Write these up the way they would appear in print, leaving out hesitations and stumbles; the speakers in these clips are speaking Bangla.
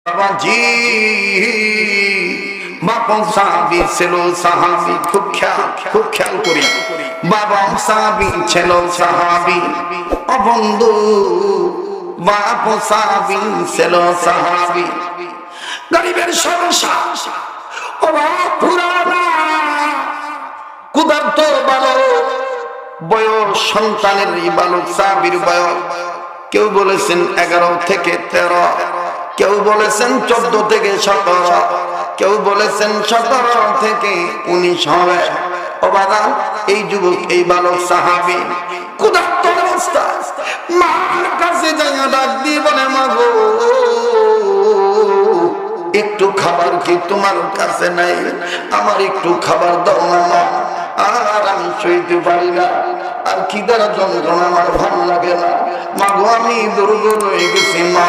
বাবাজি বাবা সাহাবী ছিল সাহাবী, খুব খেয়াল করি। বাবা সাহাবী ছিল সাহাবী, ও বন্ধু বাবা সাহাবী ছিল সাহাবী। গরিবের সংসার ও পুরানা ক্ষুধার্ত বালক, বয়স সন্তানের এই বালক সাহাবীর বয়স কেউ বলেছেন 11 থেকে 13, কেউ বলেছেন 14 থেকে 17, কেউ বলেছেন 17 থেকে 19 হবে। ও বাবা, এই যুবক এই বালক সাহাবী ক্ষুধার্ত অবস্থায় মার কাছে যাইয়া ডাক দিয়ে বলে, মা গো একটু খাবার কি তোমার কাছে নাই? আমার একটু খাবার দাও না মা, আর আমি সইতে পারি না, আর খিদার যন্ত্রণা আমার ভালো লাগে না। মা গো আমি দুর্বল হয়ে গেছি মা,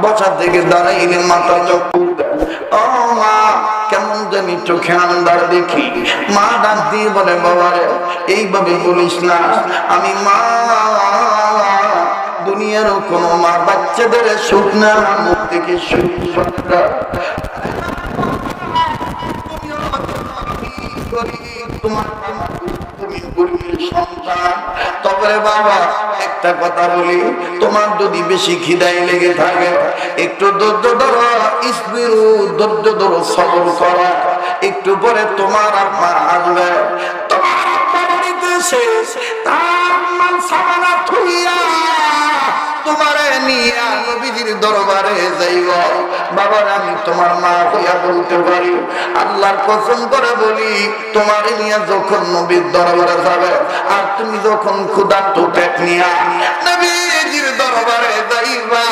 বসা থেকে দাঁড়াইলে মাথা চক্কর দেয়, ও মা কেমন জানি চোখে আন্ধার দেখি। মা ডাক দিয়ে বলে, বাবা রে এইভাবে বলিস না, আমি মা দুনিয়ার কোন মা বাচ্চাদের সুখ না মুখ থেকে সুখ তবে বাবা একটা কথা বলি, তোমার যদি বেশি খিদাই লেগে থাকে একটু ধৈর্য ধরো, ধৈর্য ধরো, সবর করো, একটু পরে তোমার আম্মা আসবে, তোমার আম্মা বাড়িতে এসে তার মান সামানা থুইয়া তোমারে নিয়া নবীজির দরবারে যাইব। বাবার আমি তোমার মা হইয়া বলতে পারি, আল্লাহর কসম করে বলি, তোমারে নিয়া যখন নবীর দরবারে যাবে, আর তুমি যখন ক্ষুধার্ত পেট নিয়া নবীজির দরবারে যাইবা,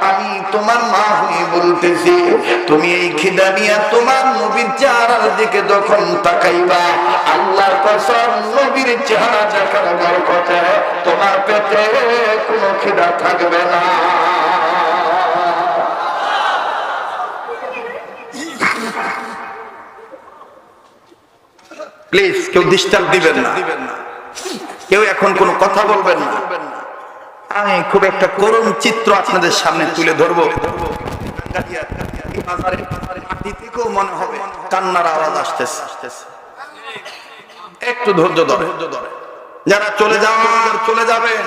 আমি তোমার মা হয়ে বলতেছি, তুমি এই খিদা নিয়া তোমার নবীর চেহারার দিকে যখন তাকাইবা, আল্লাহর কসম নবীর চেহারা দেখার বরকতে তোমার পেটে কোনো খিদা থাকবে না। প্লিজ কেউ ডিস্টার্ব দিবেন না, কেউ এখন কোনো কথা বলবেন না। আমি খুব একটা করুণ চিত্র আপনাদের সামনে তুলে ধরবো। মনে হবে কান্নার আওয়াজ আসতেছে, একটু ধৈর্য ধরে, যারা চলে যাবেন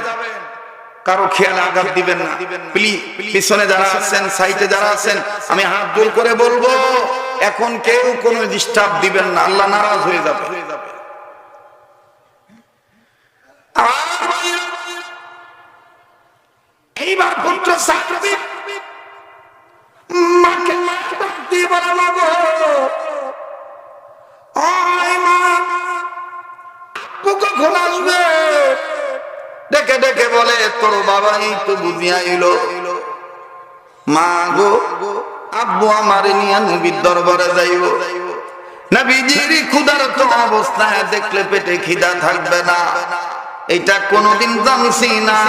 কারো খেয়ালে আঘাত দিবেন না। পিছনে যারা আছেন, সাইডে যারা আছেন, আমি হাত জোর করে বলবো এখন কেউ কোনো ডিস্টার্ব দিবেন না, আল্লাহ নারাজ হয়ে যাবে। এইবার পুত্র সাহাবী মাকে দিয়ে বলে, মা গো কখন আসবে? ডেকে ডেকে বলে, তোর বাবা এই তো বুঝিয়া এলো। মা গো আব্বু আমারে নিয়ে নবীর দরবারে যাইব। নবীজির ক্ষুধার্ত অবস্থায় দেখলে পেটে খিদা থাকবে না, এটা কোনোদিন জানছি না।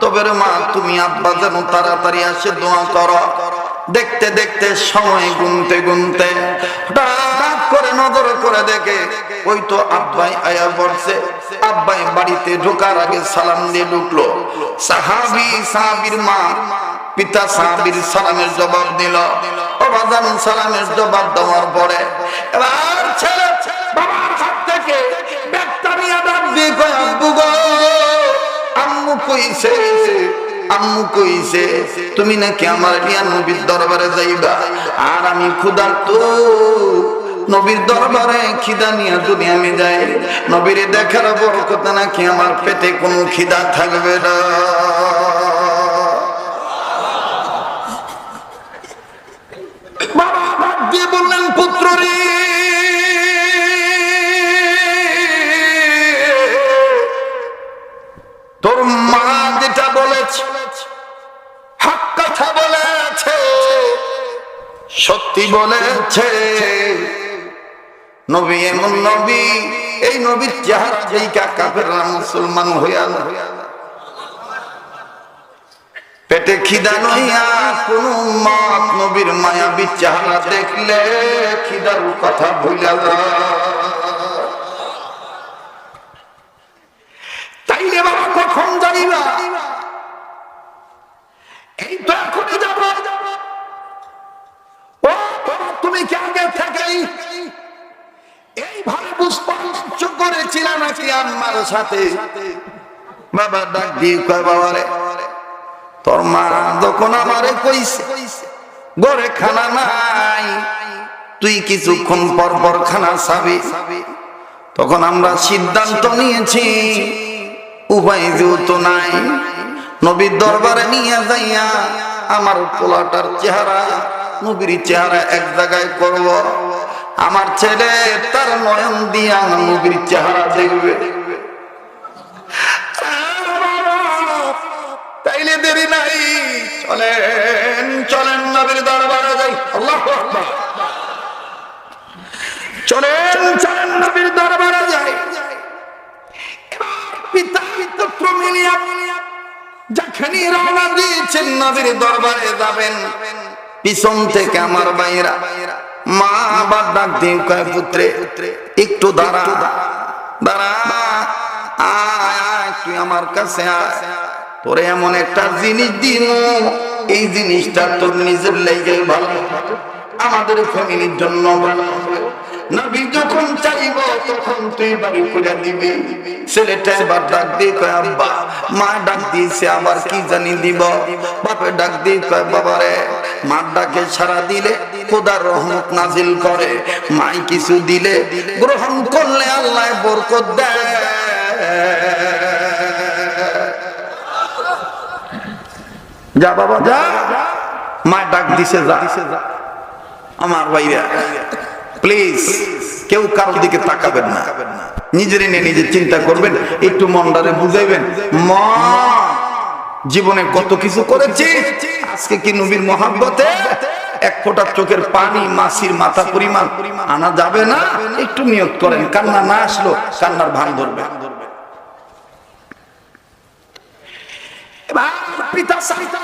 তবে মা তুমি আব্বা যেন তাড়াতাড়ি আসে দোয়া করো। দেখতে দেখতে সময় গুনতে গুনতে হঠাৎ করে নজর করে দেখে ওই তো আব্বাই আয়া পড়ছে। আব্বাই বাড়িতে ঢোকার আগে সালাম দিয়ে ঢুকলো। সাহাবীর মা পিতা সাহাবীর সালামের জবাব দিল। বাবাজান সালামের জবাব দেওয়ার পরে এবার ছেলে বাবার হাত থেকে ব্যাগটা নিয়ে ডাক দিয়ে কয়, আব্বু গো আম্মু কইছে, আম্মু কইছে তুমি নাকি আমার নিয়া নবীর দরবারে যাইবা, আর আমি ক্ষুধার্ত, নবীর দরবারে খিদা নিয়ে যদি আমি যাই, নবীরে দেখার বরকত নাকি আমার পেটে কোনো খিদা থাকবে না। বাবা ভাগ দিয়ে বললেন, পুত্র রে তোর মা যেটা বলেছে হক কথা বলেছে, সত্যি বলেছে। নবী এমন নবী, এই নবীর চেহারা যেইকা কাফেররা মুসলমান হইয়া পেটে খিদা নইয়া কোন উম্মত নবীর মায়াবী চেহারা দেখলে খিদার কথা ভুলে যায়। তাইলে বাবা কখন জানিবা? এই তো এখনই যাব, আম্মার সাথে বাবা ডাক দিয়ে কয় বাবারে তোর মা যখন আমারে কইছে ঘরে খানা নাই তুই কিছুক্ষণ পর পর খানা খাবি, তখন আমরা সিদ্ধান্ত নিয়েছি উপায় যেহেতু নাই নবীর দরবারে নিয়ে যাইয়া আমার পোলাটার চেহারা নবীর চেহারা এক জায়গায় করব, আমার ছেলে তার নয়ন দিয়া নবীর চেহারা দেখবে। তাইলে দেরি নাই, চলেন চলেন নবীর দরবারে যাই। আল্লাহু আকবার। চলেন চলেন নবীর দরবারে যাই। পিতা পুত্র মিলিয়া যখন রওনা দিয়েছেন নবীর দরবারে যাবেন, পিছন থেকে আমার ভাইরা মা আবার ডাক দিয়ে কয় পুত্রে একটু দাঁড়া দাঁড়া, আয় তুই আমার কাছে আয়, তোরে এমন একটা জিনিস দিন এই জিনিসটা তোর নিজের লেগে ভালো, আমাদের ফ্যামিলির জন্য ভালো হবে। নবী যখন চাইব তখন তুই বাড়ি করে দিবি। ছেলেটা এবার ডাক দিয়ে কয় আব্বা। মা ডাক দিয়েছে আবার কি জানি দিব। বাপে ডাক দিয়ে কয় বাবারে মার ডাকে সারা দিলে খোদার রহমত নাজিল করে, মাই কিছু দিলে গ্রহণ করলে আল্লাহ বরকত দেয়। যা বাবা যা, মা ডাক দিছে যা। আমার ভাইরা প্লিজ কেউ কারোর দিকে তাকাবেন না, নিজের নিয়ে নিজে চিন্তা করবেন, একটু মনটারে বুঝাইবেন মা জীবনে কত কিছু করেছি, আজকে কি নবীর মহাব্বতে এক ফোঁটা চোখের পানি মাসির মাথা পরিমাণ আনা যাবে না? একটু নিয়ত করেন, কান্না না আসলো কান্নার ভান ধরবে। এবার পিতা সাহিত্য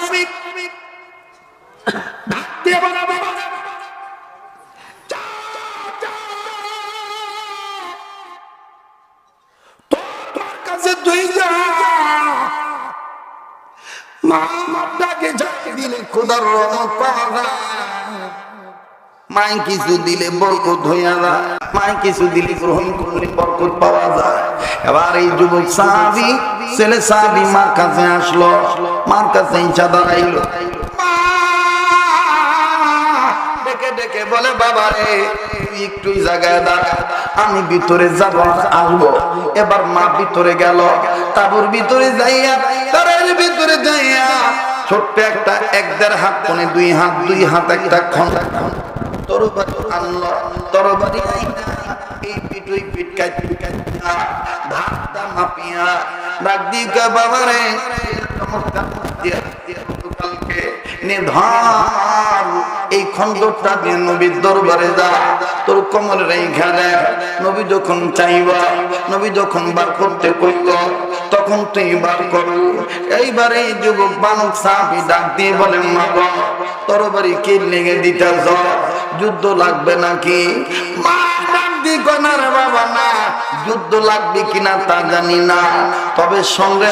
মাই কিছু দিলে বরকত হইয়া যায়, মাই কিছু দিলে গ্রহণ করলে বরকত পাওয়া যায়। এবার এই যুবক সাহাবী ছেলে সাহাবী মার কাছে আসলো, মার কাছে ইচ্ছা দাঁড়াইলো, ডেকে ডেকে বলে বাবা রে তুই একটু জায়গায় দাঁড়া, আমি ভিতরে যাব আসবো। এবার মা ভিতরে গেল, তাবুর ভিতরে যাইয়া তারের ভিতরে যাইয়া ছোট্ট একটা 1-1.5 হাত কোণে 2 হাত একটা খন্ডা তরবারি আনলো, তরবারি এই পিটুই পিট কাইতে ভাতটা মাপিয়া ডাক দিকা বাবারে কালকে নিধান এই খন্দকটা দিয়ে নবীর দরবারে যা, তোর কোমরের এইখানে নবী যখন চাইবা, নবী যখন বার করতে কইল তখন তুই বার করু। এইবারে যুবক বালক সাহাবী ডাক দিয়ে বলে মা গো তরবারি কি লেগে দিতেছ, যুদ্ধ লাগবে নাকি? মা ডাক দিয়ে কনার বাবা না, যুদ্ধ লাগবে কিনা তা জানি না, তবে সঙ্গে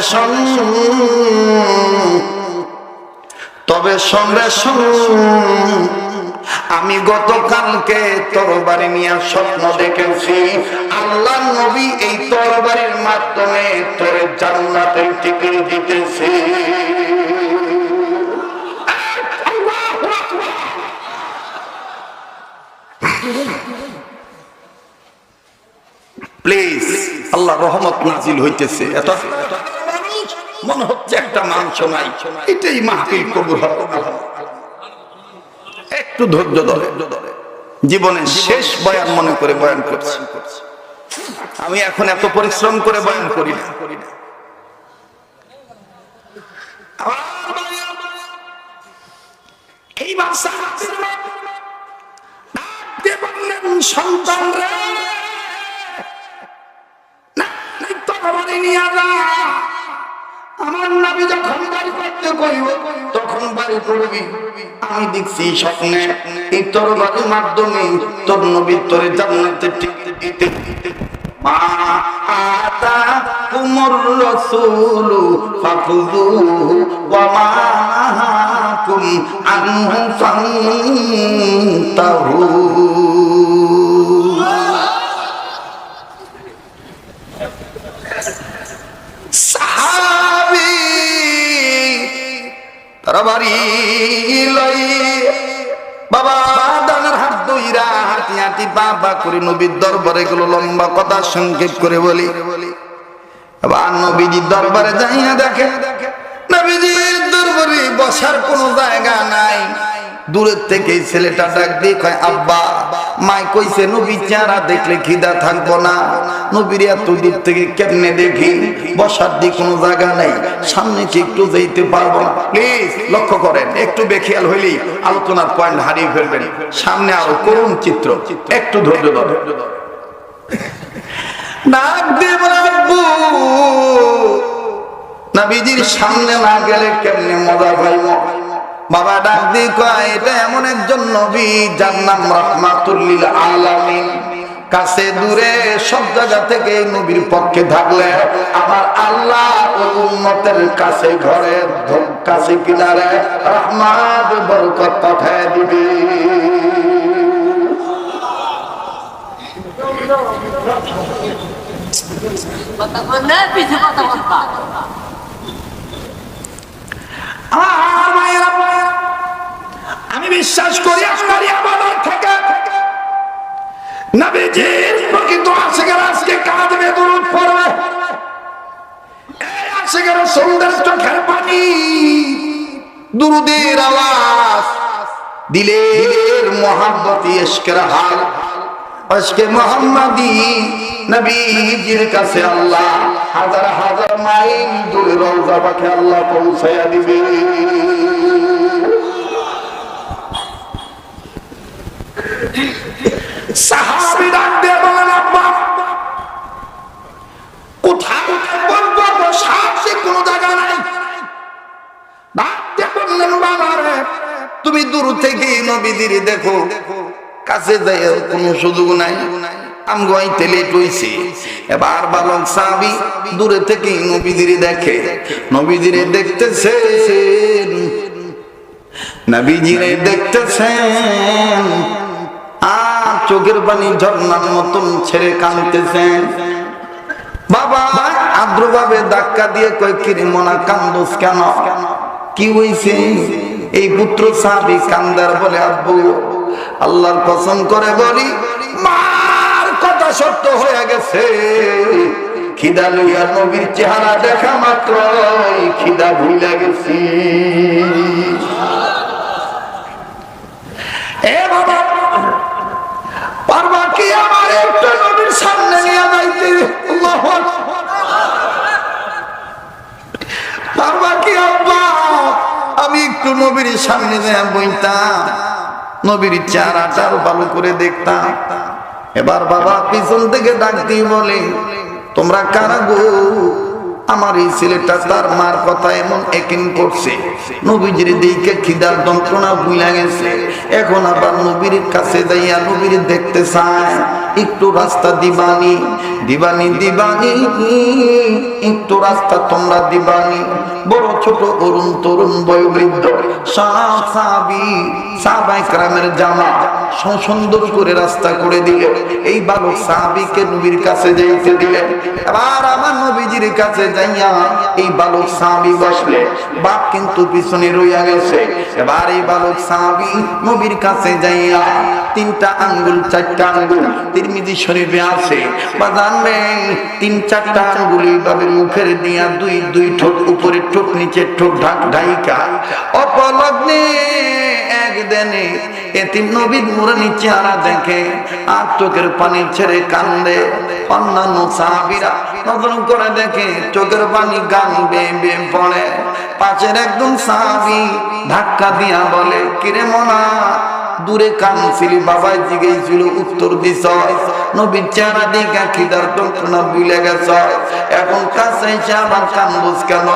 আমি গতকালকে তরবারি নিয়ে স্বপ্ন দেখেছি, আল্লাহ নবী এই তরবারির মাধ্যমে তোরে জান্নাতের টিকিট দিতেছে। প্লিজ আল্লাহ রহমত নাজিল হইতেছে, এত মনে হচ্ছে একটা মাংস নাই, এটাই মাহফিল কবুল হবে। একটু ধৈর্য ধরে জীবনের শেষ বয়ান মনে করে বয়ান করছি। আমি এখন এত পরিশ্রম করে বয়ান করি না। এইবার সন্তান রে আমার নবী যখন বাড়ি করতে কইব তখন বাড়ি করবি। আমি দেখছি স্বপ্নে এই তরবারির মাধ্যমে তোর নবী তোরে জান্নাতে টিকিট দিতে মা আতা কুমুর রাসূলু ফাখুযুহু ওয়া মা নাহাকুম আনহু ফান্তাহু। বাবা ডানের হাত ধইরা হাঁটি হাঁটি বাবা করে নবীর দরবারে গেল। লম্বা কথা সংক্ষেপ করে বলি, আবার নবীজির দরবারে যাইয়া দেখে নবীজির দরবারে বসার কোনো জায়গা নাই। দূরের থেকে ছেলেটা ডাক দিয়ে কয়, আব্বা মাই কইছে নবী চেহারা দেখলে খিদা থাকবো না। নবীর এত দূর থেকে কেমনে দেখি, বসার দিয়ে কোনো জায়গা নেই, সামনে কি একটু যাইতে পারবো না? প্লিজ লক্ষ্য করেন, একটু বেখেয়াল হইলেই আলোচনার পয়েন্ট হারিয়ে ফেলবেন। সামনে আরো করুণ চিত্র, একটু ধৈর্য ধরে ডাক দিয়ে বলে, আব্বু নবীজির সামনে না গেলে কেমনে মজা পাইব? বাবা ডাক দিয়ে কয়, এটা এমন একজন নবী যার নাম রাহমাতুল লিল আলামিন। কাছে দূরে সব জায়গা থেকে নবীর পক্ষে থাকলে আমার আল্লাহ ওই উম্মতের কাছে ঘরে কাছে কিনারে রহমত বরকত পাঠায় দিবে। আমি বিশ্বাস করি আপনারই আমাদের থেকে নবীজির প্রকৃত আশিকের আজকে কাঁদবে, দুরূদ পড়বে। এই আশিকের সৌন্দর্য চোখের পানি, দুরূদের আওয়াজ, দিলের মোহাব্বতি, ইশকের হাল, আজকে মুহাম্মাদি নবীজির কাছে আল্লাহ হাজার হাজার মাইল দূরে রওজা পাকে আল্লাহ পৌঁছায়া দিবে। সাহাবী ডাক দিয়ে বলেন, আব্বা কোথায় বলবো, বসার কোনো জায়গা নাই। ডাক দিয়ে বললেন, বাবা রে তুমি দূর থেকে নবীজির দেখো, কাছে যাই কোনো সুযোগ নাই। আমগাইতে লেট হইছে। এবার বালক সাহাবী দূরে থেকে নবীজিরে দেখে, নবীজিরে দেখতেছেন, নবীজিরে দেখতেছেন আর চোখের পানি ঝর্ণার মতন ছেড়ে কাঁদতেছেন। বাবা আদ্রভাবে ধাক্কা দিয়ে কয়, কিরে মনা কান্দোস কেন, কি হইছে? এই পুত্র সাহাবী কান্দার বলে, আব্বু আল্লাহর কসম করে বলি মার কথা সত্য হয়ে গেছে। খিদা লইয়া নবীর চেহারা দেখা মাত্র খিদা ভুলে গেছি। এ বাবা পারবা কি আমার একটা নবীর সামনে নিয়ে যাইতে? আল্লাহু আকবার। পারবা কি আব্বা আমি একটু নবীর সামনে যায় বইতাম, নবীর চেহারাটা ভালো করে দেখতাম। এবার বাবা পিছন থেকে ডাক দিয়ে বলে, তোমরা কারা গো? আমার এই ছেলেটা তার মার কথা এমন একিন করছে, নবীজির দিকে খিদার যন্ত্রণা ভুলে গেছে, এখন আবার নবীর কাছে যাইয়া নবীর দেখতে চায়। একটু রাস্তা দিবানি, দিবানি, দিবানি, একটু রাস্তা তোমরা দিবানি। বড় ছোট অরুণ তরুণ বয়োবৃদ্ধ সব সাহাবী সাহাবায়ে কেরামের জামা সুন্দর করে রাস্তা করে দিলে। এই বালক সাহাবীকে নবীর কাছে যাইতে দিলেন। এবার আমার নবীজির কাছে যাইয়া এই বালক সাহাবী বসলে, বাপ কিন্তু পিছনে রইয়া গেছে। এবার এই বালক সাহাবী নবীর কাছে যাইয়া তিনটা আঙ্গুল, চারটা আঙ্গুল তিরমিজি শরীফে আছে বা জানবেন, তিন চারটা আঙ্গুল এইভাবে মুখের দিয়া দুই দুই ঠোঁট উপরে ঠোঁট নিচে ঠোঁট ঢাইকা অপলগ্নে একদিনে এতিম নবীর নুরানি চেহারা দেখে আর চোখের পানি ছেড়ে কান্দে। অন্যান্য সাহাবীরা নজর করে দেখে চোখের পানি গান বেয়ে বেয়ে পড়ে। পাশের একজন সাহাবী ধাক্কা দিয়া বলে, কিরে মনা দূরে কানছিলি, বাবাই জিগেছিল উত্তর দিছ, নবীর চেহারা দিকে খিদার যন্ত্রণা ভুলে গেছ, এখন কাছে এসে আবার কান্দোস কেন?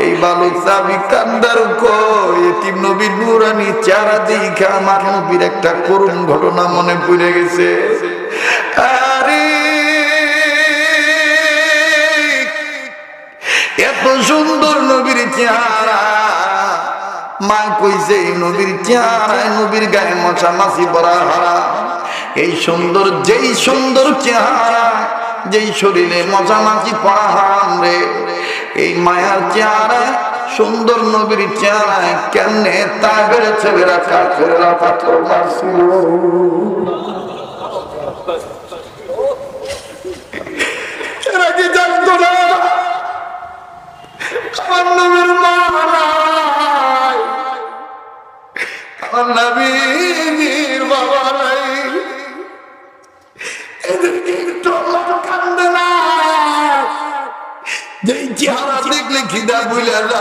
এই বালক সাহাবী কান্দার কই, এতিম নবীর নুরানি চেহারা দিকে আমার নবীর একটা করুণ ঘটনা মনে পড়ে গেছে। আরে এত সুন্দর নবীর চেহারা, মা কইছে নবীর চেহারায় নবীর গায়ে মশা মাছি পড়া হারাম। এই সুন্দর, যেই সুন্দর চেহারা, যেই শরীরে মশা মাছি পড়া হারাম রে, এই মায়ার চেহারায় সুন্দর নবীর চেহারায় কেমনে তাগের ছেলেরা কাফেররা পাথর মারছিল। এরা কি জানতো না আমার নবীর মা নাই, আমার নবীর বাবা নাই? এদেরকে একটু কান্দে না, যে চেহারা দেখলে খিদা বুঝলে না।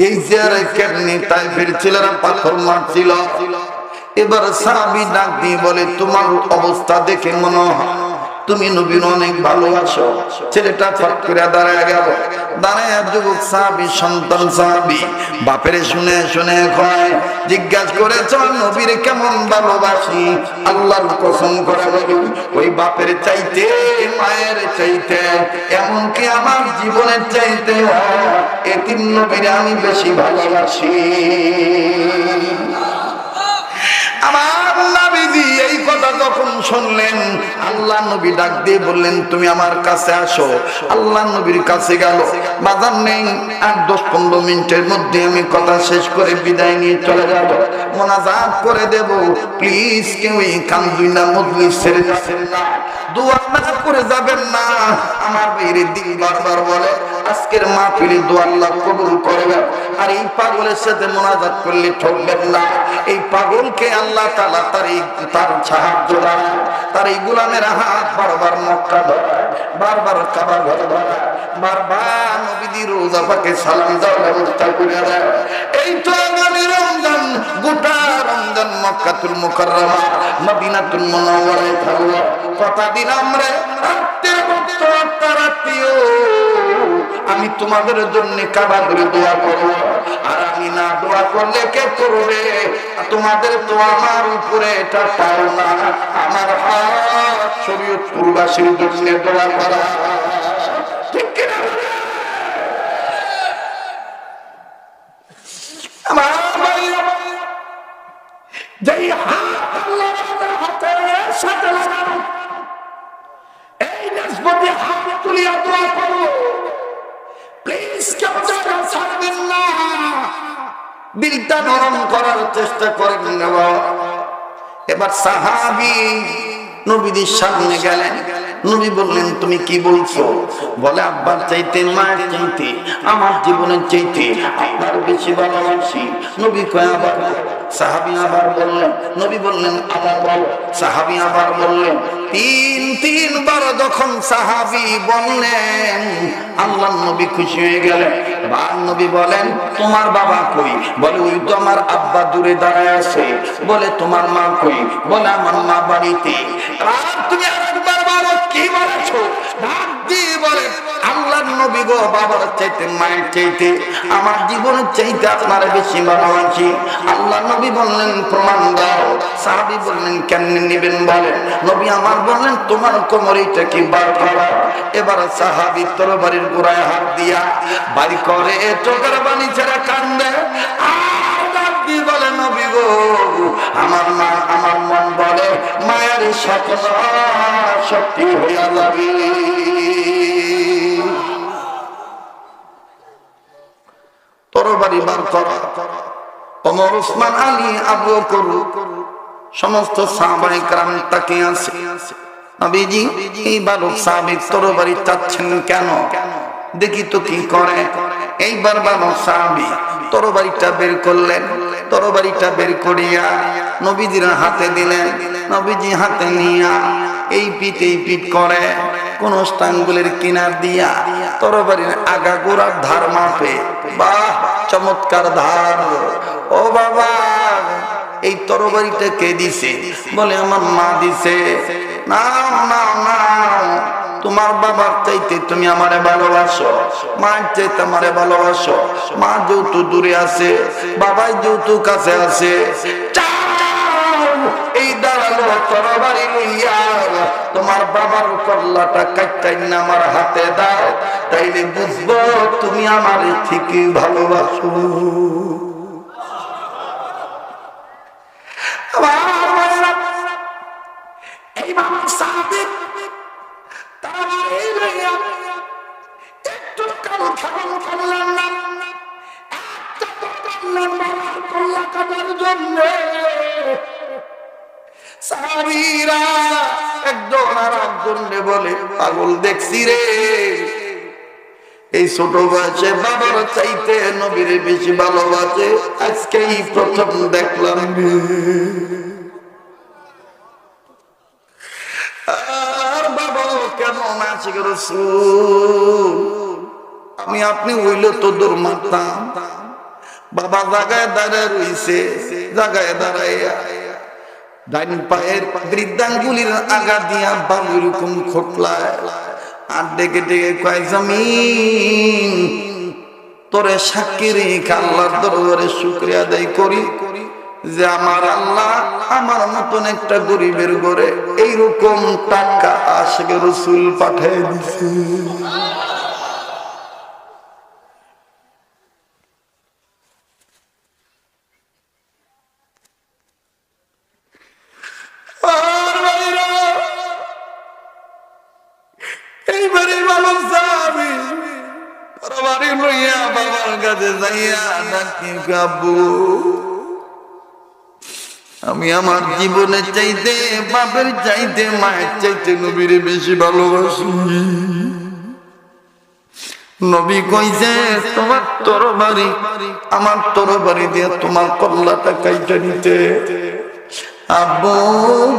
এই চেহারা কেমনি তাইফের ছেলেরা পাথর মারছিল। এবার সাহাবী ডাক দিয়ে বলে, তোমার অবস্থা দেখে মনে হয় তুমি নবীর অনেক ভালোবাসো। ছেলেটা ফট করে দাঁড়ায় গেল। দাঁড়ায় যুবক সাহাবী, সন্তান সাহাবী, বাপের শুনে শুনে কয়, জিজ্ঞাসা করেছ নবীর কেমন ভালোবাসি? আল্লাহর কসম করে বলি, ওই বাপের চাইতে, মায়ের চাইতে, এমনকি আমার জীবনের চাইতে এতিম নবীরে আমি বেশি ভালোবাসি। আমার নবীজি এই কথা যখন শুনলেন, আল্লাহ নবী ডাক দিয়ে বললেন, তুমি আমার কাছে আসো। আল্লাহ নবীর কাছে গেল। বাজার নেই, 8-10-15 মিনিটের মধ্যে আমি কথা শেষ করে বিদায় নিয়ে চলে যাব, মোনাজাত করে দেব। প্লিজ কেউ এই কান্দুই না, মজলিস ছেড়ে যাবেন না, দোয়া না করে যাবেন না। আমার বাইরে দিন বারবার বলে, আজকের মাহফিলে দোয়া আল্লাহ কবুল করবেন। আর এই পাগলের সাথে মোনাজাত করলে ঠকবেন না। এই পাগলকে আল্লাহ তাআলা তার সাহায্য দেয়। তার এই গোলামের হাত বারবার মক্কা ধরে, বারবার কাবা ঘর ধরে, বারবার নবীজি রোজা পাকে সালাম দেওয়ার ব্যবস্থা করে দেয়। এই তো আগামী রমজান, গোটা রমজান মক্কাতুল মুকাররমা, মদিনাতুল মুনাওয়ারায় থাকবে। কথা দিলাম রে, রাত্রের বক্ত রাত্রিও আমি তোমাদের জন্য কাবা ধরে দোয়া করবো। আর আমি না দোয়া করলে কে করবে? তোমাদের তো আমার উপরে এটা পাও না। আমার হাত শরীয়তপুরবাসীর জন্য দোয়া করা, ঠিক কিনা? আমার ভাইরা, যেই হাত আল্লাহর হাতের সাথে লাগানো, এই নিসবতে হাত তুলিয়া দোয়া করো। প্লিজ কেউ জায়গা ছাড়বেন না, দিলটা নরম করার চেষ্টা করেন না। এবার সাহাবী নবীদের সামনে গেলেন। নবী বললেন, তুমি কি বলছো? বলে, আব্বার চাইতে, মায়ের চাইতে, আমার জীবনের চাইতে আপনার বেশি ভালোবাসি। নবী কয় আবার? সাহাবী আবার বললেন। নবী বললেন, আবার বল। সাহাবী আবার বললেন। তিনবার যখন সাহাবী বললেন, আল্লাহর নবী খুশি হয়ে গেলেন। নবী বলেন, তোমার বাবা কই? বলে, ওই তো আমার আব্বা দূরে দাঁড়ায় আছে। বলে, তোমার মা কই? বলে, আমার মা বাড়িতে। তুমি আরেকবার বলো, কি বলেছো? ডাক দিয়ে বলে, আল্লাহর নবী গো, বাবার চাইতে, মায়ের চাইতে, আমার জীবনের চাইতে আপনার বেশি ভালোবাসি। আল্লাহর নবী বললেন, প্রমাণ দাও। সাহাবী বললেন, কেমনে নেবেন বলেন? নবী আমার বললেন, তোমার কোমরেটা কি বার করা। এবার সাহাবী তরবারির গোড়ায় হাত দিয়া বাড়ি করে, চোখের পানি ছেড়ে কান্দে। আর ডাক দিয়ে বলে, নবী গো, আমার মা, আমার মন বলে মায়ের স্বপ্ন সত্যি হইয়া যাবে। তরবারি বার করা। ওমর, ওসমান, আলী, আবু বকর, সমস্ত সাহাবায়ে কেরাম তাকিয়ে আছে। নবীজি এই বালক সাহাবী তরবারি চাচ্ছেন কেন? দেখি তো কি করে। এইবার বালক সাহাবী তরবারিটা বের করলেন। তরবারিটা বের করিয়া নবীজির হাতে দিলেন। নবীজি হাতে নিয়া এই পিঠ করে কোন আঙ্গুলের কিনার দিয়া তরবারির আগা গোড়ার ধার মাপে। বাহ, চমৎকার ধার। ও বাবা, এই তরবারিটা কে দিছে? বলে, আমার মা দিছে। না না না, তোমার বাবার চাইতে তুমি আমারে ভালোবাসো, মার চাইতে আমারে ভালোবাসো। মা যেহেতু দূরে আছে, বাবাই যেহেতু কাছে আছে, এই দাঁড়ালো তরবারি লইয়া তোমার বাবার কল্লাটা কাটটাই না আমার হাতে দাও, তাইলে বুঝবো তুমি আমার ঠিকই ভালোবাসো। এই বাবা সাদিক তারা এই লইয়া একটু কাল খাবো খাবলেন না। জন্য সাহাবীরা একজন আর একজনকে বলে পাগল দেখছি রে, এই ছোট বয়সে বাবার চাইতে নবীরে বেশি ভালোবাসে, আজকেই প্রথম দেখলাম রে। আর বাবা কেমন আছে রাসূল, আমি আপনি হইলে তো দূর মারতাম। বাবা জায়গায় দাঁড়ায় রইছে, জায়গায় দাঁড়াইয়া ডাইন পায়ের বৃদ্ধাঙ্গুলির আগা দিয়া বাবু এরকম খোটলায় আর ডেকে ডেকে কয় জামিন তোরে সাক্ষী রেখে আল্লাহর দরবারে শুকরিয়া আদায় করি যে আমার আল্লাহ আমার মতন একটা গরিবের ঘরে এইরকম টাকা আশিক রাসূল পাঠিয়ে দিছে। এইবারে মানুষ যাবি বাড়ি লইয়া বাবার কাছে যাইয়া ডাকি আব্বু আমি আমার জীবনের চাইতে বাপের চাইতে মায়ের চাইতে নবীরে বেশি ভালোবাসি। নবী কইছে তোমার তরবারি আমার তরবারি দিয়ে তোমার কল্লাটা কাইটা নিতে। আব্বু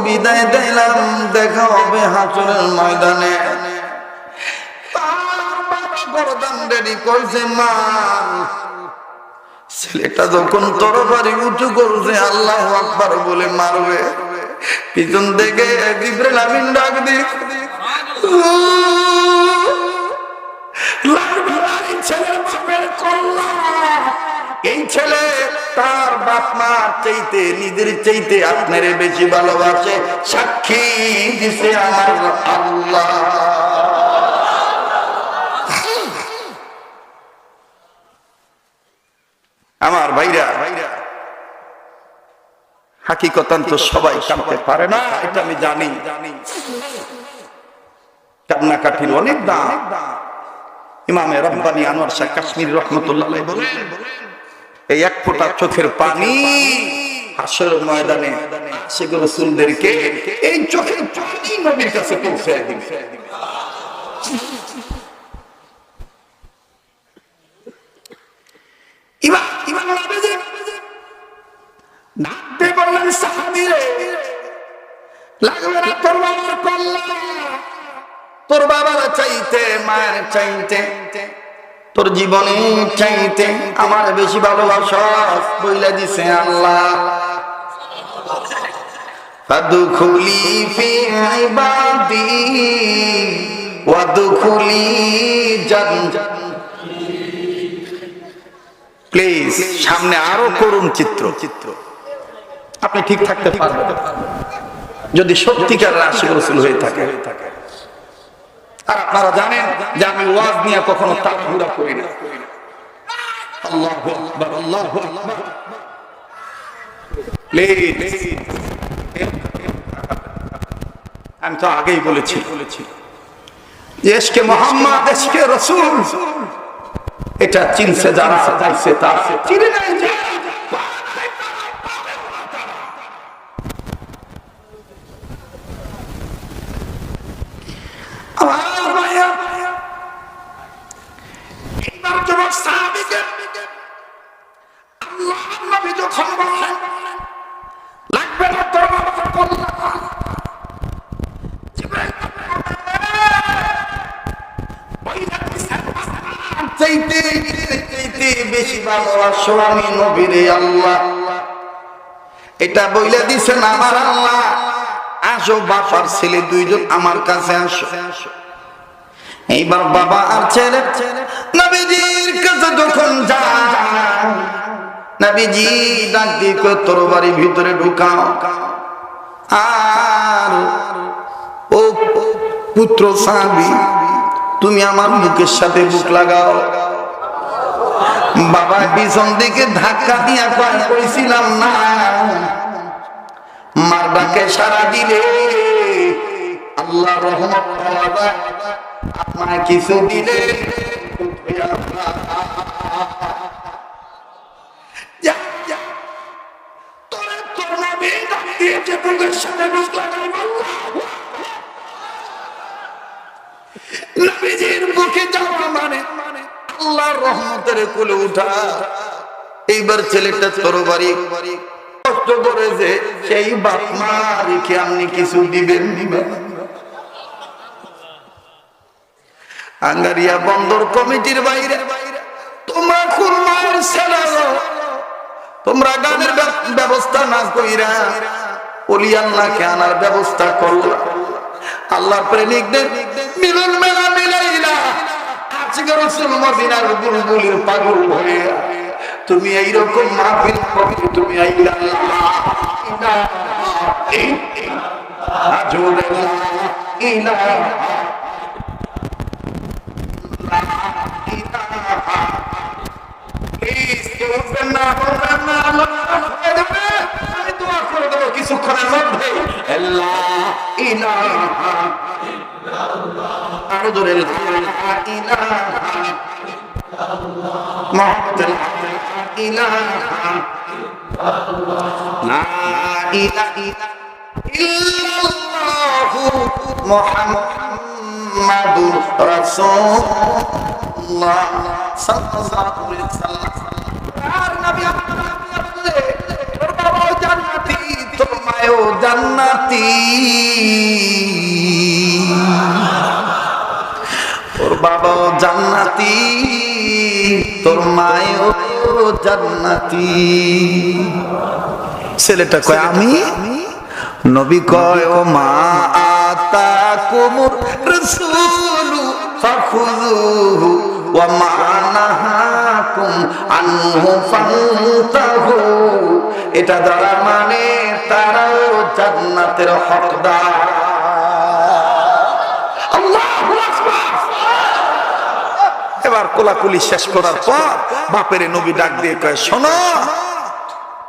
বিদায় দিলাম, দেখা হবে হাসরের ময়দানে। মা ছেলেটা যখন তরবারি উঁচু করছে আল্লাহু আকবার বলে মারবে, পিছন থেকে জিবরাইল আমিন ডাক দিয়ে এই ছেলে তার বাপ মা চাইতে নিজের চাইতে আপনারে বেশি ভালোবাসে, সাক্ষী দিছে আমার আল্লাহ। আমার ভাইরা হাকিকতান তো সবাই কাঁদতে পারে না, এটা আমি জানি। কান্নাকাটির অনেক দাম। ইমামে রব্বানী আনোয়ার শাহ কাশ্মীর রহমতুল্লাহ আলাইহি বলেন এই এক ফোঁটা চোখের পানি হাসরের ময়দানে আশিক রাসূলদেরকে এই চোখের পানি নবীর কাছে পৌঁছে দিবে। তোর বাবার চাইতে মায়ের চাইতে তোর জীবনে চাইতে আমার বেশি ভালোবাসা বইলা দিছে আল্লাহ। ফাদখুলি ফি ইবাদি ওয়াদখুলি জান্নাতি। প্লিজ সামনে আরো করুন চিত্র, আপনি ঠিক থাকতে পারবেন যদি সত্যিকার আশিক রাসূল হয়ে থাকে। আর আপনারা জানেন যে আমি ওয়াজ নিয়ে কখনো তাড়াহুড়া করি না। আল্লাহু আকবার, আল্লাহু আকবার। প্লিজ আমি তো আগেই বলেছি যে ইশকে মুহাম্মদ ইশকে রাসূল এটা চিনছে যারা চাইছে তা চিনে নাই। বেশি ভালোবাসো আমি নবীরে আল্লাহ, এটা বইলে দিছেন আমার আল্লাহ। আসো বাবার ছেলে দুইজন আমার কাছে আসো। এইবার বাবা আর ছেলে নবীজির কাছে যখন যায় নবীজি ডাক দিয়ে তোর বাড়ির ভিতরে ঢুকাও। আর ও পুত্র সাহাবী তুমি আমার বুকের সাথে বুক লাগাও। বাবা পিছন দিকে ধাক্কা দিয়া কইছিলাম না, মার ডাকে সারা দিলে আল্লাহ রহমত পাওয়া যায়, আপনার কিছু দিলে দিয়েছে তোদের সাথে নবীজির বুকে যাওয়া মানে আল্লাহর রহমতের কোলে উঠা। এইবার ছেলেটা তরবারি কষ্ট করেছে, সেই বাপ মা রেখে আপনি কিছু দিবেন? আঙ্গারিয়া বন্দর কমিটির বাইরে তোমরা খুলনার ছেলে, তোমরা গানের ব্যবস্থা না কইরা ওলি আল্লাহকে আনার ব্যবস্থা করলা। আল্লাহ প্রেমিকদের মিলন মেলা মিলাইলা। আজকে রাসূল মদিনার বুলবুলের পাগল হয়ে তুমি এইরকম মাহফিল করতে তুমি আইলা। কিছুক্ষণের মধ্যে আরো জোরে মুহাম্মাদুর রাসূলুল্লাহ সাল্লাল্লাহু আলাইহি ওয়াসাল্লাম। আর নবী তোর বাবাও জান্নাতি, তোর মাও জান্নাতি, তোর বাবাও জান্নাতি, তোর মাও জান্নাতি। ছেলেটা কয় আমি? নবী কয় ও মা আতাকুমুর রাসূলু ফাখুযুহু ওয়া মা নাহাকুম আনহু ফান্তাহু। এটা যারা মানে তারাও জান্নাতের হকদার। আল্লাহু আকবার। এবার কোলাকুলি শেষ করার পর বাপের নবী ডাক দিয়ে কয় শোনো,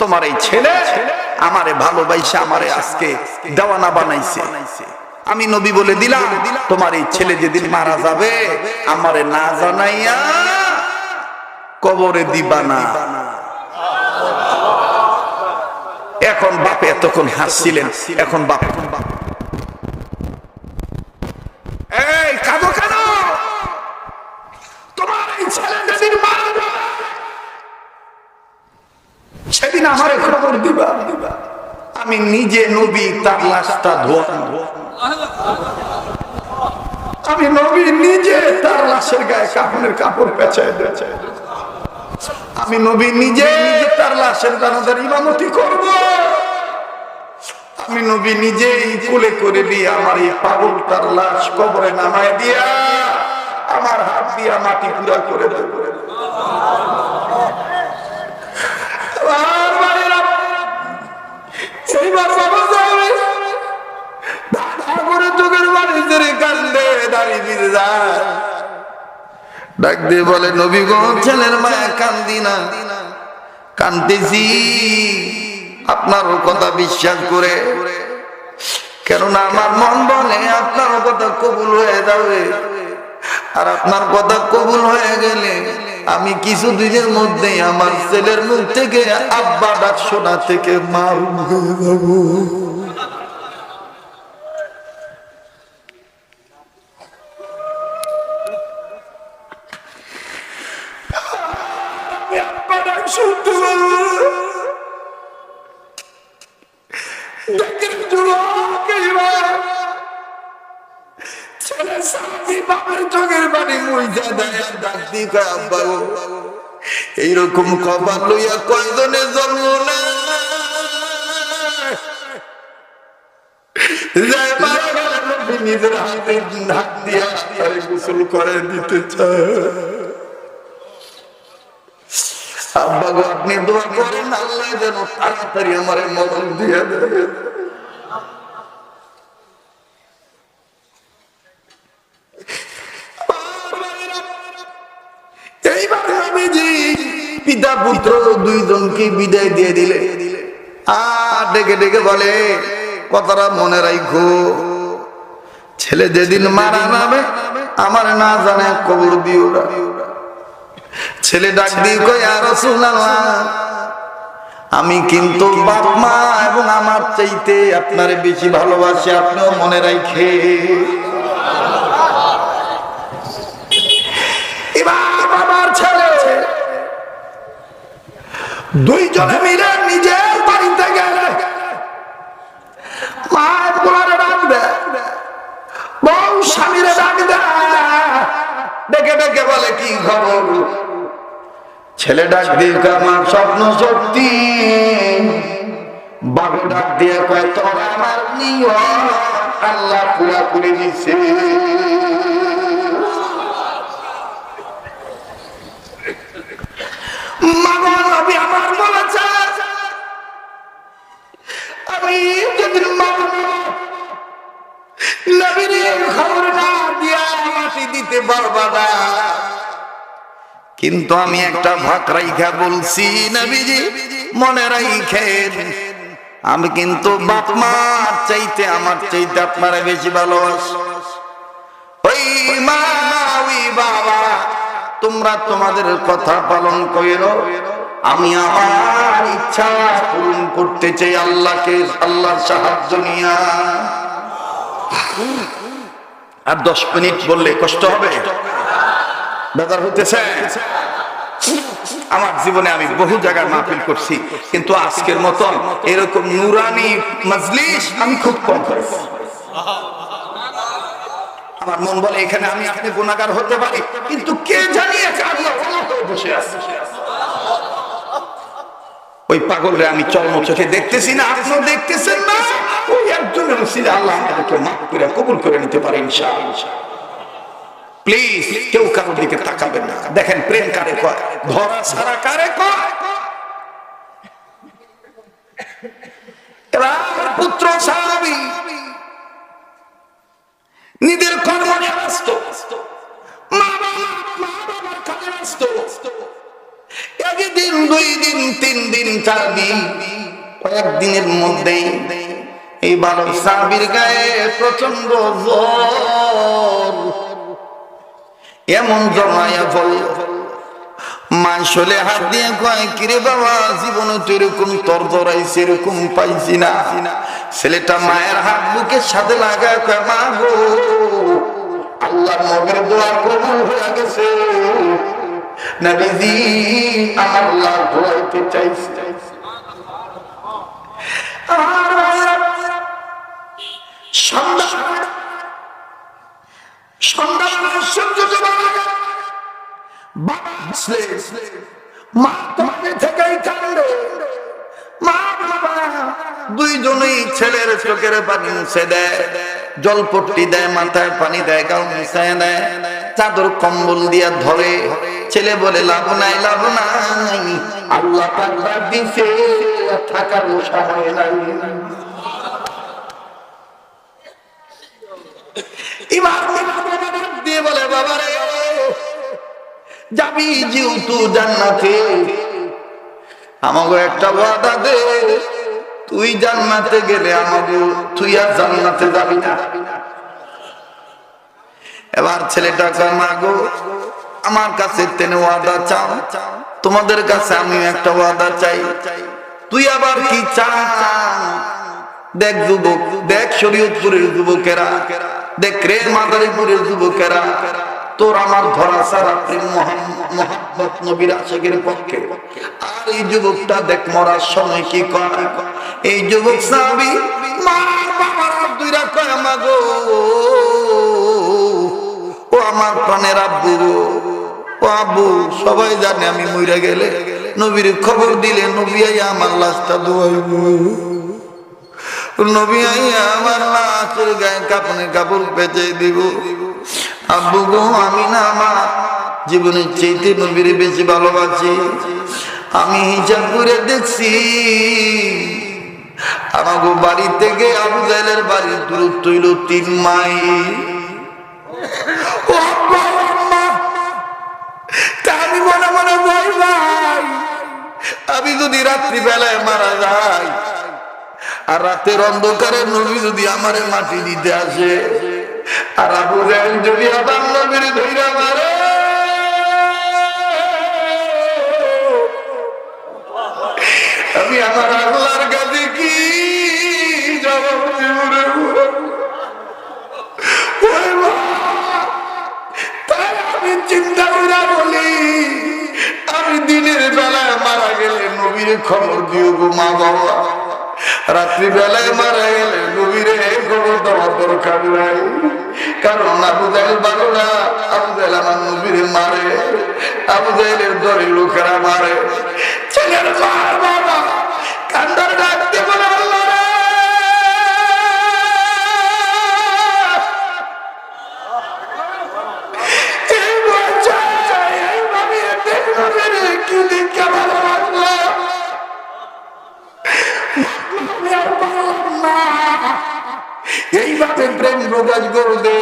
তোমার এই ছেলে আমারে ভালোবাসে আমারে আজকে দেওয়ানা বানাইছে। আমি নবী বলে দিলাম তোমার এই ছেলে যেদিন মারা যাবে আমারে না জানাইয়া কবরে দিবা না। এখন বাপে এতক্ষণ হাসছিলেন, এখন বাপ এই কাঁদো কেন? তোমার এই ছেলে যেদিন মারা যাবে সেদিন আমারে খবর দিবা। আমি নিজে নবী তার লাশটা ধোয়াবো। আমি নবী নিজে তার লাশের গায়ে কাফনের কাপড় পেঁচাই দেব। আমি নবী নিজে তার লাশের জানাজার ইমামতি করব। আমি নবী নিজেই কোলে করে দিয়ে আমার এই পাগলটার লাশ কবরে নামায় দিয়া আমার হাত দিয়া মাটি পুরা করে দেব। সেইবার বাবা যাবে দাদা চোখের বাড়ি ধরে কান্দে দাঁড়িয়ে ফিরে যায়। ডাক দিয়ে বলে নবী গো ছেলের মায়া কান্দি না, কান্দেছি আপনারও কথা বিশ্বাস করে, কেননা আমার মন বলে আপনারও কথা কবুল হয়ে যাবে। আর আপনার কথা কবুল হয়ে গেলে আমি কিছু দিনের মধ্যেই আমার ছেলের মুখ থেকে আব্বা ডাক শোনা থেকে মারুম হয়ে যাব। আব্বা ডাক শুনতে পারবো এইরকম খবর লইয়া কয়জনে জন্ম নিজের হাতে ঢাক দিয়া গোসল করে দিতে চায়। আব্বা গো আপনি দোয়া করেন আল্লাহ যেন তাড়াতাড়ি আমার মরণ দিয়ে দেবে। পিতা পুত্র দুইজনকে বিদায় দিয়ে দিলে। আর ডেকে ডেকে বলে কথাটা মনে রাখো, ছেলে যেদিন মারা যাবে আমার না জানে কবর দিও না। ছেলে ডাক দিয়ে কই ইয়া রাসূলুল্লাহ আমি কিন্তু বাপ মা এবং আমার চাইতে আপনারে বেশি ভালোবাসি, আপনিও মনে রাখে। এবার বাবার ছেলে দুইজনে মিলে নিজের বাড়িতে গেলে মায়ের গোলারে ডাক দেয়, বউ স্বামীরে ডাক দেয়, ডেকে ডেকে বলে কি খবর? ছেলে ডাক দিয়ে আমার স্বপ্ন সত্যি। বাবু ডাক দিয়ে কয় তোরা আমার নিয়ম আল্লাহ পুরা করে দিছে। আমি আমার বলেছে আমি যদি নবীর খবর না দিয়া মাটি দিতে পারবা না, কিন্তু আমি একটা ভাগ রাইখা বলছি নবীজি মনে রাইখেন, আমি কিন্তু বাপ মার চাইতে আমার চাইতে আপনারা বেশি ভালোবাসি। ওই মা ওই বাবা তোমরা তোমাদের কথা পালন করো, আমি আমার ইচ্ছা পূরণ করতে চাই আল্লাহকে, আল্লাহর সাহায্য নিয়া। আর 10 মিনিট বললে কষ্ট হবে, বেজার হইতেছে। আমার জীবনে আমি বহু জায়গায় মাহফিল করছি, কিন্তু আজকের মতন এরকম নুরানি মজলিস আমি খুব কম করেছি। আমার মন বলে এখানে আমি আপনি গুনাহগার হতে পারি, কিন্তু কে জানিয়েছে আল্লাহ বসে আছে। ওই পাগলরে আমি চরম চোখে দেখতেছি না, আপনিও দেখতেছেন না। ওই একজনের উসিলে আল্লাহ আমাদেরকে মাফ করে কবুল করে নিতে পারে ইনশাআল্লাহ। প্লিজ কেউ কারোর দিকে তাকাবেন না। দেখেন প্রেম কারে কয়, ধরা ছাড়া কারে কয়। এবার পুত্র সাহাবী নিজের কর্ম নিয়ে ব্যস্ত, মা বাবার কাজে ব্যস্ত। একদিন 2 দিন 3 দিন 4 দিন, কয়েকদিনের মধ্যেই এই বালক সাহাবীর গায়ে প্রচন্ড জ্বর, এমন জমায়া বল মানসলে হাত দিয়ে কয় কিরে বাবা জীবনে তো এরকম তর ধরাইছে এরকম পাইছি না। ছেলেটা মায়ের হাত বুকের সাথে লাগায় কয় মা গো আল্লাহর নবীর দোয়া কবুল হয়ে গেছে, নবীজি আমার আল্লাহ ধোয়াইতে চাইছে। দুইজনেই ছেলের চোখের পানি মুছে দেয়, জলপট্টি দেয়, মাথায় পানি দেয়, গাও মুছায় দেয়, চাদর কম্বল দিয়া ধরে। ছেলে বলে লাভ নাই লাভ নাই, আল্লাহ পাক দিছে থাকার সময় নাই। দিয়ে বলে বাবা রে যাবি যেহেতু জান্নাতে, আমাকে একটা ওয়াদা দে, তুই জান্নাতে গেলে আমাকে তুই আর জান্নাতে যাবি না। এবার ছেলেটা কয় মা গো আমার কাছে তেনে ওয়াদা চাও, তোমাদের কাছে আমি একটা ওয়াদা চাই। তুই আবার কি চান? দেখ যুবক, দেখ শরীয়তপুরের যুবকেরা, দেখ রে মাদারীপুরের যুবকেরা, তোর আমার ধরা সারা প্রেম মোহাম্মত নবীর আশিকের পক্ষে। আর এই যুবকটা দেখ মরার সময় কি করে। এই যুবক সাহাবী মা বাবার হাত ধইরা কয় মা গো ও আমার প্রাণের আব্বু, ও আব্বু সবাই জানে আমি মইরা গেলে নবীর খবর দিলে নবী আইয়া আমার লাশটা ধোয়াইব, নবী আইয়া আমার লাশের গায়ে কাপড়ের কাপড় পেঁচে দিব। আব্বু গো আমি না আমার জীবনের চাইতে নবীর বেশি ভালোবাসি। আমি হিসাব করে দেখছি আমাকে বাড়ি থেকে আবু জাহেলের বাড়ির দূরত্ব হইল 3 মাইল। আমি মনে মনে ভয় ভাই, আমি যদি রাত্রি বেলায় মারা যাই আর রাতের অন্ধকারে নবী যদি আমারে মাটি দিতে আসে, আর আবু জাহেল যদি আবার নবীর ধইরা মারে, আমি খবর দিও গো মা বাবা, রাত্রি বেলায় মারা গেলে নবীরে খবর দেওয়ার দরকার নাই। কারণ আবু জাহেল ভালো না, আবু জাহেল আমার নবীরে মারে, আবু জাহেলের দরে লোকেরা মারে। ছেলের মার বাবা কান্দার ডাকতে বলে আল্লাহ রে, এই বাচ্চায় এইভাবে দেখলো রে, কি দেখে ভালো লাগলো। এইভাবে প্রেম প্রকাশ করবে,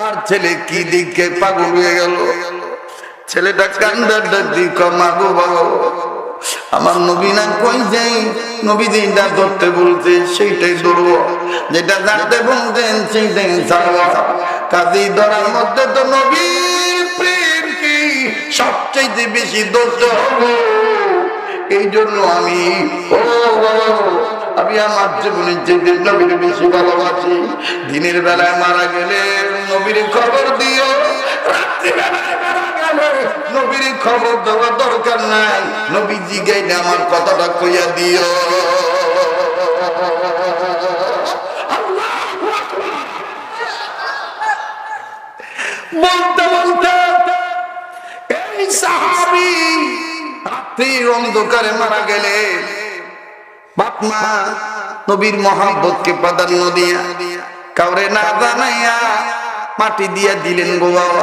আর ছেলে কি দিকে পাগল হয়ে গেল। ছেলেটা কান্দার ডাক দিকে মা গো বাবা, আমার নবী না কই যাই, নবী যেটা ধরতে বলতে সেইটাই ধরবো, যেটা জানতে বলতেন সেইটাই ছাড়বো। কাজেই ধরার মধ্যে তো নবী প্রেম কি সবচাইতে বেশি ধরতে হবে। এই জন্য আমি আমার জীবনের যে নবীর বেশি ভালোবাসি। দিনের বেলায় মারা গেলে নবীর খবর দিও, রাত্রি বেলায় মারা গেলে নবীর খবর দেওয়ার দরকার নাই। নবী জিগাইলে আমার কথাটা কইয়া দিও। বলতে বলতে এই সাহাবী রাত্রির অন্ধকারে মারা গেলে বাপ মা নবীর মহব্বতকে প্রাধান্য দিয়া কাউরে না জানাইয়া মাটি দিয়া দিলেন গো বাবা।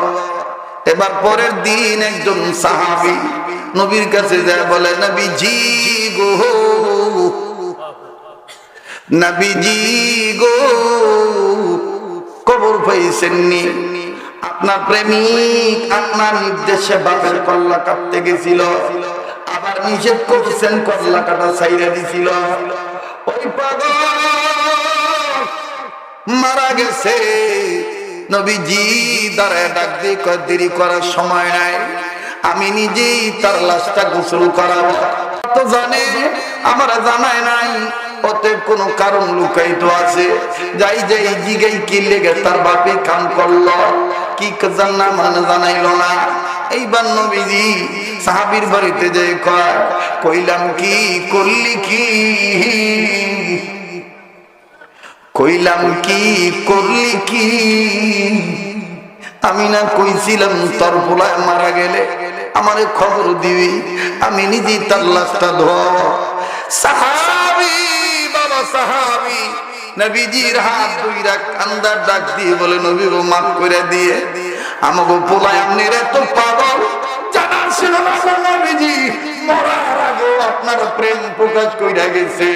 এবার পরের দিন একজন সাহাবী নবীর কাছে যায়, বলে নবীজি গো, নবীজি গো, কবর পাইছেননি? আপনার প্রেমিক আপনার নির্দেশে বাপের কল্লা কাটতে গেছিল, আবার নিষেধ করছেন, কল্লা কাটা ছাইরা দিছিল। ওই পাগল মারা গেছে। নবীজি দাঁড়ায় ডাক দিয়ে কয়, দেরি করার সময় নাই, আমি নিজেই তার লাশটা গোসল করাবো। তো জানে আমরা জানায় নাই, অতএব কোন কারণ লুকায়িত আছে। যাই যাই জিগাই কি লেগে তার বাপে কাম করলো, কি জানা মানে জানাইলো না। এইবার নবীজি সাহাবীর বাড়িতে যাই কয়, কইলাম কি করলি কি, কইলাম কি করলি কি? আমি না কইছিলাম তোর পোলায় মারা গেলে আমারে খবর দিবি, আমি নিজেই তার লাশটা ধোব। সাহাবী বাবা সাহাবী নবীজির হাত ধইরা কান্দার ডাক দিয়ে বলে, নবী গো মাফ করে দিয়ে, আমাগো পোলায় আপনি এত পাগল জানা ছিল না। নবীজি মরার আগে আপনার প্রেম প্রকাশ কইরা গেছে,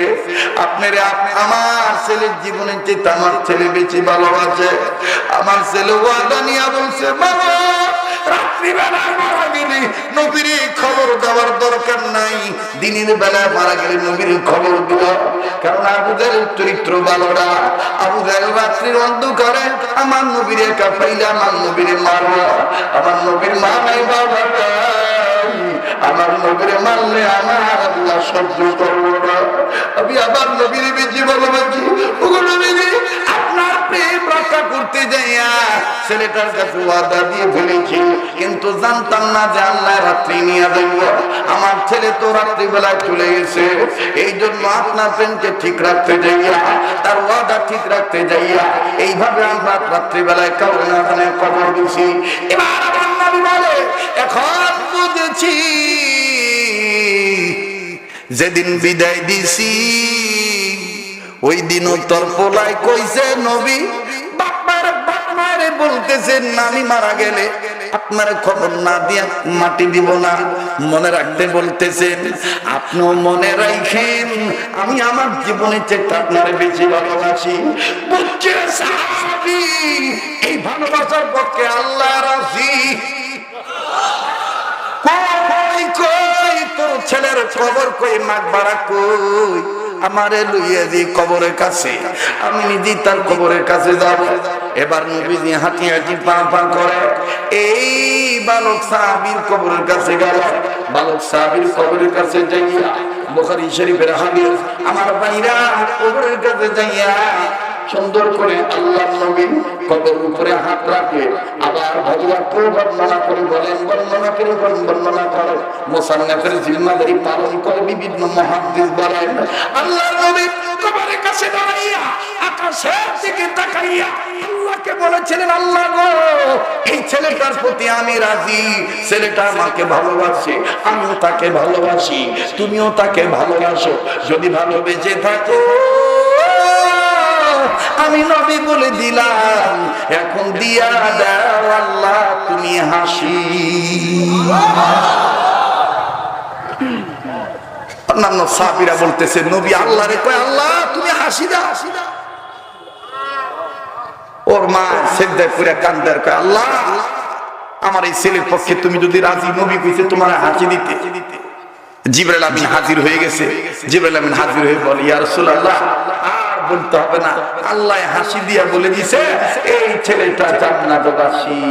আপনারে আমার ছেলের জীবনের চেয়ে আমার ছেলে বেশি ভালোবাসে। আমার ছেলে ওয়াদা নিয়ে বলছে, বাবা রাত্রি বেলায় মারা গেলে নবীর খবর দেওয়ার দরকার নাই, দিনের বেলায় মারা গেলে নবীর খবর দিল। কারণ আবু জাহেলের চরিত্র ভালো না। আবু জাহেল রাত্রির অন্ধকারে আমার নবীর একা পাইলে আমার নবীর মারব, আমার নবীর মা নাই বাবা নাই, আমার নবীর মারলে আমার আল্লাহ সহ্য করবো না। আমি আবার নবীর বেশি ভালোবাসি। আপনার প্রেম রক্ষা করতে যাইয়া ছেলেটার কাছে ওয়াদা দিয়ে ফেলেছি, কিন্তু জানতাম না যে আল্লাহ রাত্রি নিয়ে যাইব। আমার ছেলে তো রাত্রি বেলায় চলে গেছে, এই জন্য আপনার প্রেমকে ঠিক রাখতে যাইয়া, তার ওয়াদা ঠিক রাখতে যাইয়া এইভাবে আমরা রাত্রি বেলায় কাউরে না জানে খবর দিছি। এবার আমার নবী বলে, এখন বুঝেছি যেদিন বিদায় দিছি ওই দিনও তোর পোলায় কইছে নবী বাপমার বাপমারে বলতেছেন, আমি মারা গেলে আপনার খবর না দিয়া মাটি দিব না, মনে রাখতে বলতেছেন। আপনিও মনে রাখেন, আমি আমার জীবনের চেয়ে আপনার বেশি ভালোবাসি। বুঝছে সাহাবী, এই ভালোবাসার পক্ষে আল্লাহ রাজি। কই কই তোর ছেলের খবর কই, মাকবারা কই, আমারে লইয়া দি কবরের কাছে, আমি নিজে তার কবরের কাছে যাব। এবার নবীজি হাঁটি হাঁটি পা পা করে এই বালক সাহাবীর কবরের কাছে গেল। বালক সাহাবীর কবরের কাছে যাইয়া, বুখারী শরীফের হাদিস, আমার ভাইরা কবরের কাছে যাইয়া সুন্দর করে আল্লাহর নবী কবর উপরে হাত রাখে, আবার ভগবান বর্ণনা করে বলেন, বর্ণনা করে মুসান্নাফের জিম্মাদারি পালন করে বিভিন্ন মুহাদ্দিস বলেন, আল্লাহর নবী কবরের কাছে দাঁড়াইয়া আকাশের দিকে তাকাইয়া আল্লাহকে বলেছিলেন, আল্লাহ গো, এই ছেলেটার প্রতি আমি রাজি, ছেলেটা আমাকে ভালোবাসে, আমিও তাকে ভালোবাসি, তুমিও তাকে ভালোবাসো, যদি ভালোবেসে থাকো আমি নবী বলে দিলাম, এখন দিয়া দাও আল্লাহ তুমি হাসি। অন্যান্য সাহাবীরা বলতেছে, নবী আল্লাহরে কয়, আল্লাহ তুমি হাসি দাও। ওর মা সিজদায় পড়ে কান্দে আর কয়, আল্লাহ আমার এই ছেলের পক্ষে তুমি যদি রাজি, নবী কইছে তোমার হাসি দিতে। জিবরাইল আমিন হাজির হয়ে গেছে, জিবরাইল আমিন হাজির হয়ে বলে, ইয়া রাসূলুল্লাহ আর বলতে হবে না, আল্লাহ হাসি দিয়া বলে দিয়েছে এই ছেলেটা জান্নাতবাসী।